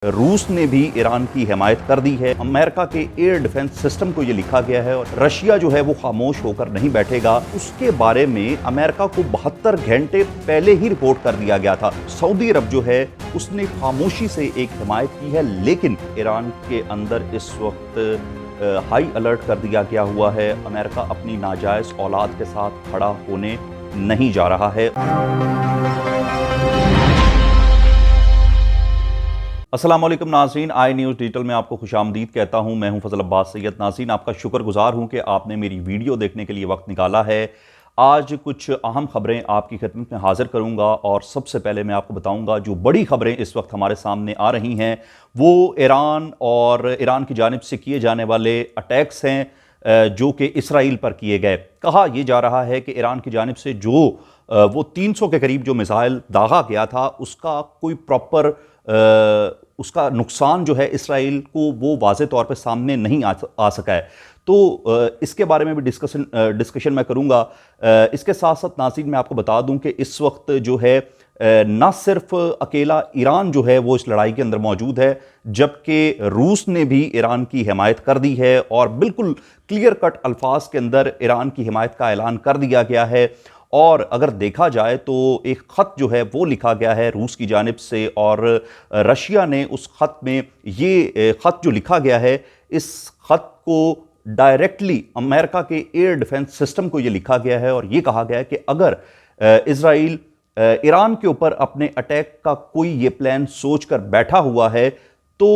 रूस ने भी ईरान की हिमायत कर दी है। अमेरिका के एयर डिफेंस सिस्टम को ये लिखा गया है और रशिया जो है वो खामोश होकर नहीं बैठेगा। उसके बारे में अमेरिका को 72 घंटे पहले ही रिपोर्ट कर दिया गया था। सऊदी अरब जो है उसने खामोशी से एक हिमायत की है, लेकिन ईरान के अंदर इस वक्त हाई अलर्ट कर दिया गया हुआ है। अमेरिका अपनी नाजायज औलाद के साथ खड़ा होने नहीं जा रहा है। अस्सलाम वालेकुम नाज़रीन, आई न्यूज़ डिजिटल में आपको खुशामदीद कहता हूं। मैं हूं फजल अब्बास सैयद। नाज़रीन, आपका शुक्रगुजार हूं कि आपने मेरी वीडियो देखने के लिए वक्त निकाला है। आज कुछ अहम खबरें आपकी खिदमत में हाजिर करूंगा और सबसे पहले मैं आपको बताऊंगा जो बड़ी खबरें इस वक्त हमारे सामने आ रही हैं वो ईरान और ईरान की जानिब से किए जाने वाले अटैक्स हैं जो कि इसराइल पर किए गए। कहा यह जा रहा है कि ईरान की जानिब से जो वो 300 के करीब जो मिसाइल दागा गया था उसका कोई प्रॉपर उसका नुकसान जो है इसराइल को वो वाज़े तौर पे सामने नहीं आ सका है। तो इसके बारे में भी डिस्कशन मैं करूँगा। इसके साथ साथ नाज़रीन मैं आपको बता दूं कि इस वक्त जो है न सिर्फ अकेला ईरान जो है वो इस लड़ाई के अंदर मौजूद है, जबकि रूस ने भी ईरान की हिमायत कर दी है और बिल्कुल क्लियर कट अल्फाज के अंदर ईरान की हिमायत का ऐलान कर दिया गया है। और अगर देखा जाए तो एक ख़त जो है वो लिखा गया है रूस की जानिब से और रशिया ने उस ख़त में ये ख़त जो लिखा गया है, इस ख़त को डायरेक्टली अमेरिका के एयर डिफेंस सिस्टम को ये लिखा गया है और ये कहा गया है कि अगर इजराइल ईरान के ऊपर अपने अटैक का कोई ये प्लान सोच कर बैठा हुआ है तो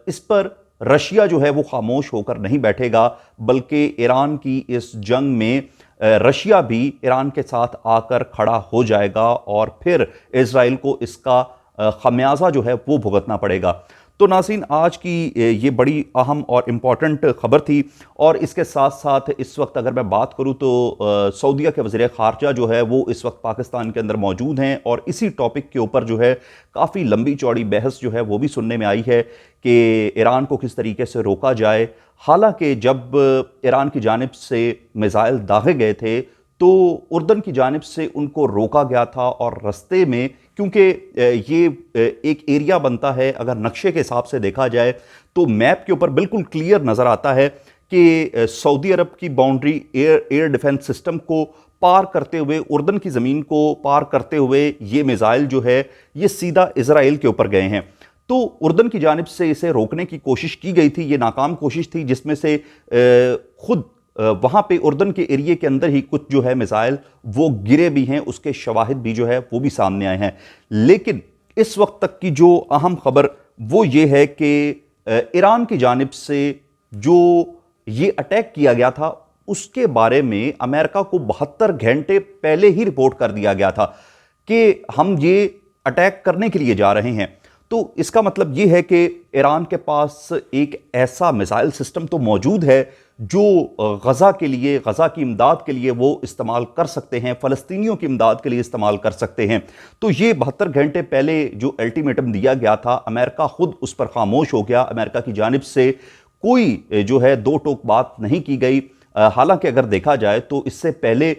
इस पर रशिया जो है वो खामोश होकर नहीं बैठेगा, बल्कि ईरान की इस जंग में रशिया भी ईरान के साथ आकर खड़ा हो जाएगा और फिर इजराइल को इसका खमियाजा जो है वो भुगतना पड़ेगा। तो नाज़रीन, आज की ये बड़ी अहम और इम्पॉर्टेंट खबर थी। और इसके साथ साथ इस वक्त अगर मैं बात करूं तो सऊदीया के वज़ीर ख़ारजा जो है वो इस वक्त पाकिस्तान के अंदर मौजूद हैं और इसी टॉपिक के ऊपर जो है काफ़ी लंबी चौड़ी बहस जो है वो भी सुनने में आई है कि ईरान को किस तरीके से रोका जाए। हालांकि जब ईरान की जानिब से मिसाइल दागे गए थे तो उर्दन की जानिब से उनको रोका गया था और रस्ते में, क्योंकि ये एक एरिया बनता है, अगर नक्शे के हिसाब से देखा जाए तो मैप के ऊपर बिल्कुल क्लियर नज़र आता है कि सऊदी अरब की बाउंड्री एयर डिफेंस सिस्टम को पार करते हुए, उर्दन की ज़मीन को पार करते हुए ये मिसाइल जो है ये सीधा इजराइल के ऊपर गए हैं। तो उर्दन की जानिब से इसे रोकने की कोशिश की गई थी, ये नाकाम कोशिश थी, जिसमें से खुद वहाँ पे उर्दन के एरिए के अंदर ही कुछ जो है मिसाइल वो गिरे भी हैं, उसके शवाहिद भी जो है वो भी सामने आए हैं। लेकिन इस वक्त तक की जो अहम खबर वो ये है कि ईरान की जानिब से जो ये अटैक किया गया था उसके बारे में अमेरिका को 72 घंटे पहले ही रिपोर्ट कर दिया गया था कि हम ये अटैक करने के लिए जा रहे हैं। तो इसका मतलब ये है कि ईरान के पास एक ऐसा मिसाइल सिस्टम तो मौजूद है जो गज़ा के लिए, गज़ा की इमदाद के लिए वो इस्तेमाल कर सकते हैं, फ़लस्तीनियों की इमदाद के लिए इस्तेमाल कर सकते हैं। तो ये 72 घंटे पहले जो अल्टीमेटम दिया गया था, अमेरिका ख़ुद उस पर खामोश हो गया। अमेरिका की जानिब से कोई जो है दो टोक बात नहीं की गई। हालांकि अगर देखा जाए तो इससे पहले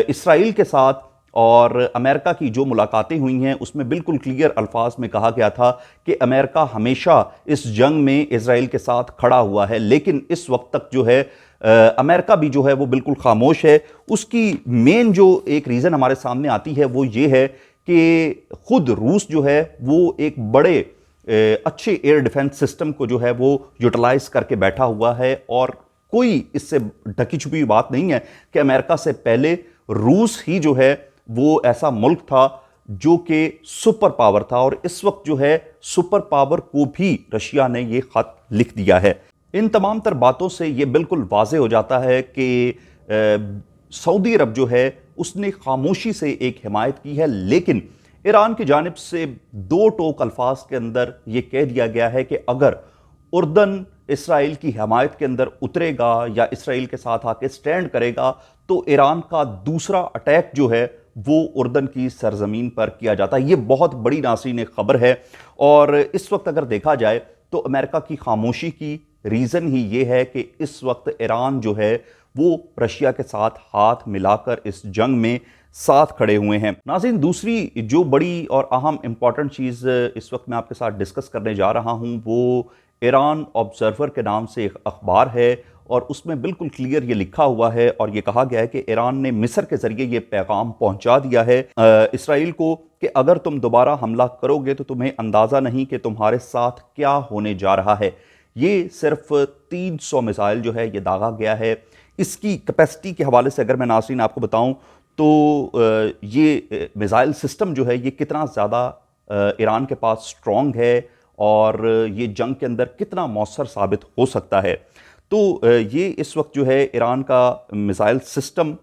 इसराइल के साथ और अमेरिका की जो मुलाकातें हुई हैं उसमें बिल्कुल क्लियर अल्फाज में कहा गया था कि अमेरिका हमेशा इस जंग में इजराइल के साथ खड़ा हुआ है। लेकिन इस वक्त तक जो है अमेरिका भी जो है वो बिल्कुल खामोश है। उसकी मेन जो एक रीज़न हमारे सामने आती है वो ये है कि खुद रूस जो है वो एक बड़े अच्छे एयर डिफेंस सिस्टम को जो है वो यूटिलाइज करके बैठा हुआ है और कोई इससे ढकी छुपी बात नहीं है कि अमेरिका से पहले रूस ही जो है वो ऐसा मुल्क था जो कि सुपर पावर था और इस वक्त जो है सुपर पावर को भी रशिया ने ये खत लिख दिया है। इन तमाम तर बातों से ये बिल्कुल वाज़े हो जाता है कि सऊदी अरब जो है उसने खामोशी से एक हिमायत की है, लेकिन ईरान की जानिब से दो टोक अल्फाज के अंदर ये कह दिया गया है कि अगर उर्दन इसराइल की हिमायत के अंदर उतरेगा या इसराइल के साथ आके स्टैंड करेगा तो ईरान का दूसरा अटैक जो है वो उर्दन की सरजमीन पर किया जाता है। ये बहुत बड़ी नाज़रीन एक खबर है और इस वक्त अगर देखा जाए तो अमेरिका की खामोशी की रीज़न ही ये है कि इस वक्त ईरान जो है वो रशिया के साथ हाथ मिलाकर इस जंग में साथ खड़े हुए हैं। नाज़रीन, दूसरी जो बड़ी और अहम इंपॉर्टेंट चीज़ इस वक्त मैं आपके साथ डिस्कस करने जा रहा हूँ वो ईरान ऑब्जर्वर के नाम से एक अखबार है और उसमें बिल्कुल क्लियर ये लिखा हुआ है और ये कहा गया है कि ईरान ने मिस्र के जरिए ये पैगाम पहुंचा दिया है इसराइल को कि अगर तुम दोबारा हमला करोगे तो तुम्हें अंदाज़ा नहीं कि तुम्हारे साथ क्या होने जा रहा है। ये सिर्फ 300 मिसाइल जो है ये दागा गया है। इसकी कैपेसिटी के हवाले से अगर मैं नाज़रीन आपको बताऊं तो ये मिसाइल सिस्टम जो है ये कितना ज़्यादा ईरान के पास स्ट्रॉन्ग है और ये जंग के अंदर कितना मौसर साबित हो सकता है। तो ये इस वक्त जो है ईरान का मिसाइल सिस्टम,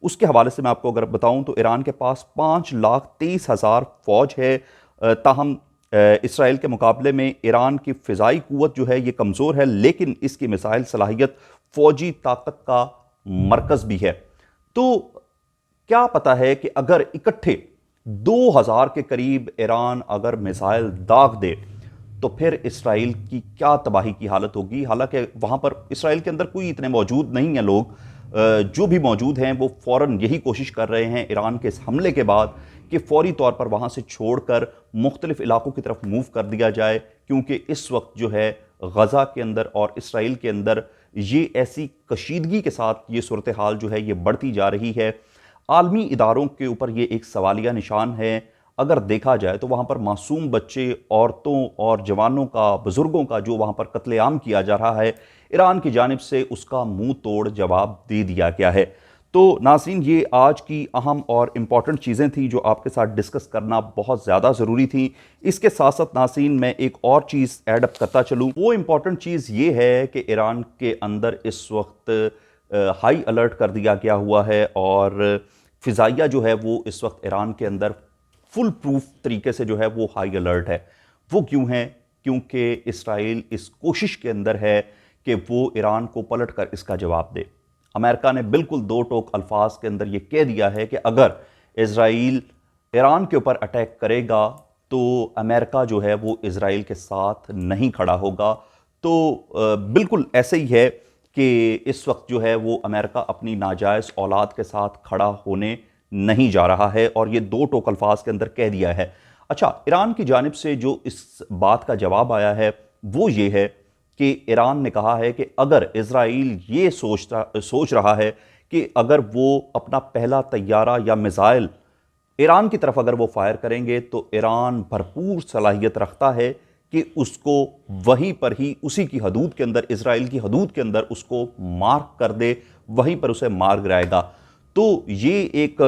उसके हवाले से मैं आपको अगर बताऊं तो ईरान के पास 5,23,000 फौज है। ताहम इसराइल के मुकाबले में ईरान की फ़िज़ाई क़ुव्वत जो है ये कमज़ोर है, लेकिन इसकी मिसाइल सलाहियत फ़ौजी ताकत का मरकज़ भी है। तो क्या पता है कि अगर इकट्ठे 2,000 के करीब ईरान अगर मिसाइल दाग दे तो फिर इसराइल की क्या तबाही की हालत होगी। हालांकि वहाँ पर इसराइल के अंदर कोई इतने मौजूद नहीं हैं लोग, जो भी मौजूद हैं वो फ़ौरन यही कोशिश कर रहे हैं ईरान के इस हमले के बाद कि फौरी तौर पर वहाँ से छोड़कर मुख्तलिफ इलाकों की तरफ मूव कर दिया जाए, क्योंकि इस वक्त जो है गज़ा के अंदर और इसराइल के अंदर ये ऐसी कशीदगी के साथ ये सूरत हाल जो है ये बढ़ती जा रही है। आलमी इदारों के ऊपर ये एक सवालिया निशान है। अगर देखा जाए तो वहाँ पर मासूम बच्चे, औरतों और जवानों का, बुज़ुर्गों का जो वहाँ पर कत्लेआम किया जा रहा है, ईरान की जानिब से उसका मुंह तोड़ जवाब दे दिया गया है। तो नाज़रीन, ये आज की अहम और इम्पॉर्टेंट चीज़ें थी जो आपके साथ डिस्कस करना बहुत ज़्यादा ज़रूरी थी। इसके साथ साथ नाज़रीन मैं एक और चीज़ ऐड अप करता चलूँ। वो इम्पॉर्टेंट चीज़ ये है कि ईरान के अंदर इस वक्त हाई अलर्ट कर दिया गया हुआ है और फ़िज़ाइया जो है वो इस वक्त ईरान के अंदर फुल प्रूफ तरीके से जो है वो हाई अलर्ट है। वो क्यों है? क्योंकि इसराइल इस कोशिश के अंदर है कि वो ईरान को पलट कर इसका जवाब दे। अमेरिका ने बिल्कुल दो टोक अल्फाज के अंदर ये कह दिया है कि अगर इसराइल ईरान के ऊपर अटैक करेगा तो अमेरिका जो है वो इसराइल के साथ नहीं खड़ा होगा। तो बिल्कुल ऐसे ही है कि इस वक्त जो है वो अमेरिका अपनी नाजायज़ औलाद के साथ खड़ा होने नहीं जा रहा है और ये दो टोक अल्फाज के अंदर कह दिया है। अच्छा, ईरान की जानिब से जो इस बात का जवाब आया है वो ये है कि ईरान ने कहा है कि अगर इजराइल ये सोच रहा है कि अगर वो अपना पहला तैयारा या मिसाइल ईरान की तरफ अगर वो फायर करेंगे तो ईरान भरपूर सलाहियत रखता है कि उसको वहीं पर ही, उसी की हदूद के अंदर, इजराइल की हदूद के अंदर उसको मार्क कर दे, वहीं पर उसे मार गिराएगा। तो ये एक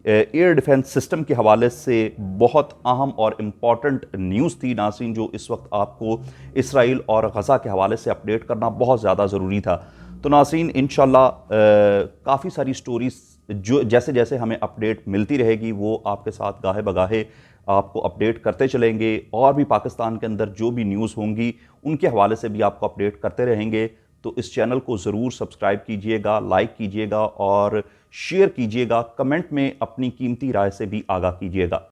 एयर डिफेंस सिस्टम के हवाले से बहुत अहम और इम्पॉर्टेंट न्यूज़ थी नाज़रीन, जो इस वक्त आपको इसराइल और गज़ा के हवाले से अपडेट करना बहुत ज़्यादा ज़रूरी था। तो नाज़रीन, इंशाल्लाह काफ़ी सारी स्टोरीज़ जो जैसे जैसे हमें अपडेट मिलती रहेगी वो आपके साथ गाहे बगाहे आपको अपडेट करते चलेंगे और भी पाकिस्तान के अंदर जो भी न्यूज़ होंगी उनके हवाले से भी आपको अपडेट करते रहेंगे। तो इस चैनल को ज़रूर सब्सक्राइब कीजिएगा, लाइक कीजिएगा और शेयर कीजिएगा। कमेंट में अपनी कीमती राय से भी आगाह कीजिएगा।